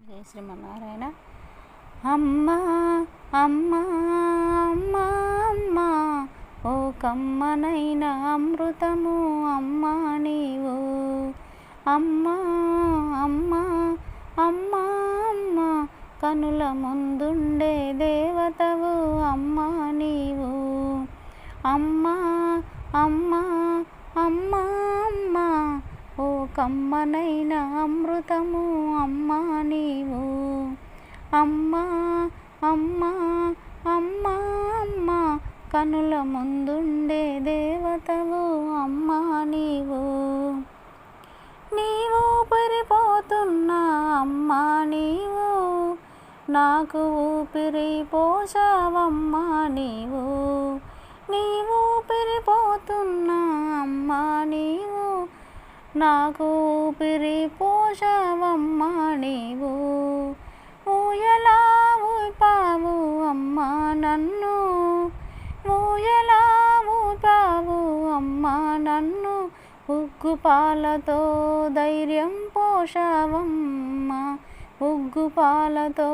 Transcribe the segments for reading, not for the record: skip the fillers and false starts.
జై శ్రీమన్నారాయణ. అమ్మా అమ్మా అమ్మా అమ్మా ఓ కమ్మనైన అమృతము అమ్మా నీవు. అమ్మా అమ్మా అమ్మా అమ్మా కనుల ముందుండే దేవతవు అమ్మా నీవు. అమ్మా అమ్మా అమ్మా అమ్మా ఓ కమ్మనైన అమృతము అమ్మా నీవు. అమ్మా అమ్మా అమ్మా అమ్మా కనుల ముందుండే దేవతవు అమ్మా నీవు. నీవు ఊపిరిపోతున్నా అమ్మా నీవు, నాకు ఊపిరి పోసావమ్మా నీవు. నీవు ఊపిరిపోతున్నా అమ్మా నీవు, నాకు ఊపిరి పోసావమ్మా నీవు. ఊయలా ఊపావు అమ్మా నన్ను, ఊయలా ఊపావు అమ్మా నన్ను. ఉగ్గు పాలతో ధైర్యం పోసావమ్మా, ఉగ్గు పాలతో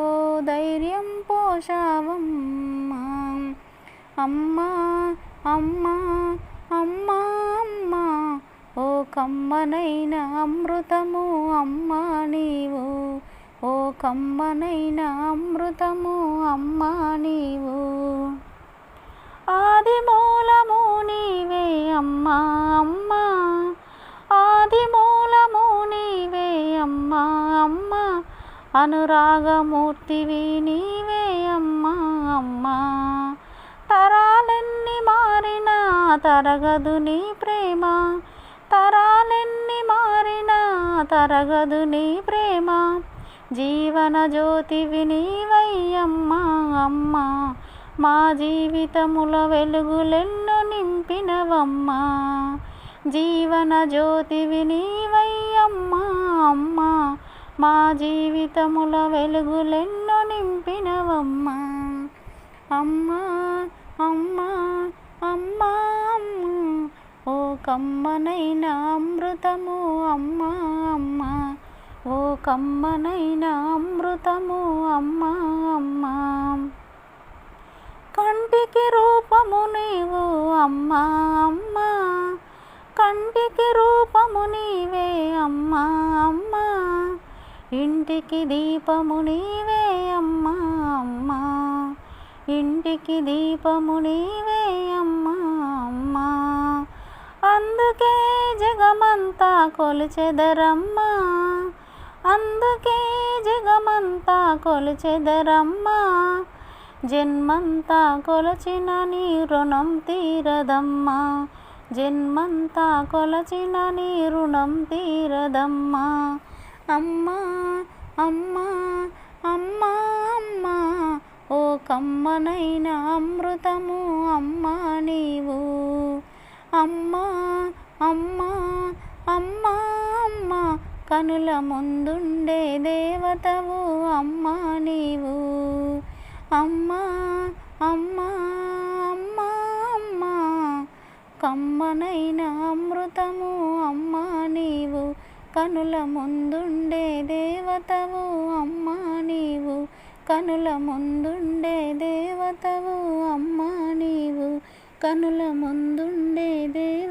ధైర్యం పోసావమ్మా. అమ్మా అమ్మా అమ్మా అమ్మా ఓ కమ్మనైన అమృతము అమ్మా నీవు. ఓ కమ్మనైన అమృతము అమ్మా నీవు. ఆది మూలము నీవే అమ్మా అమ్మా, ఆది మూలము నీవే అమ్మా అమ్మా. అనురాగమూర్తివి నీవే అమ్మా అమ్మా. తరాలెన్ని మారినా తరగదు నీ ప్రేమ, తరాలెన్ని మారినా తరగదు నీ ప్రేమ. జీవన జ్యోతివి నీవయ్యమ్మా అమ్మా, మా జీవితముల వెలుగులెన్నో నింపినవమ్మా. జీవన జ్యోతివి నీవయ్యమ్మా అమ్మా, మా జీవితముల వెలుగులెన్నో నింపినవమ్మా. అమ్మా అమ్మా అమ్మా అమ్మా ఓ కమ్మనైన అమృతము అమ్మా అమ్మా. ఓ కమ్మనైన అమృతము అమ్మా అమ్మా. కంటికి రూపము నీవు అమ్మా అమ్మా, కంటికి రూపము నీవే అమ్మా అమ్మా. ఇంటికి దీపము నీవే అమ్మా అమ్మా, ఇంటికి దీపము నీవే అమ్మా అమ్మా. అందుకే జగమంతా కొలిచెదరమ్మా, అందుకే జగమంతా కొలిచెదరమ్మా. జన్మంతా కొలచిన నీ రుణం తీరదమ్మా, జన్మంతా కొలచిన నీ రుణం తీరదమ్మా. అమ్మా అమ్మా అమ్మా అమ్మా ఓ కమ్మనైన అమృతము అమ్మా నీవు. అమ్మా అమ్మా అమ్మా అమ్మా కనుల ముందుండే దేవతవు అమ్మా నీవు. అమ్మా అమ్మా అమ్మా అమ్మా కమ్మనైన అమృతము అమ్మా నీవు. కనుల ముందుండే దేవతవు అమ్మా నీవు, కనుల ముందుండే దేవతవు అమ్మా నీవు, కనుల ముందుండే దేవ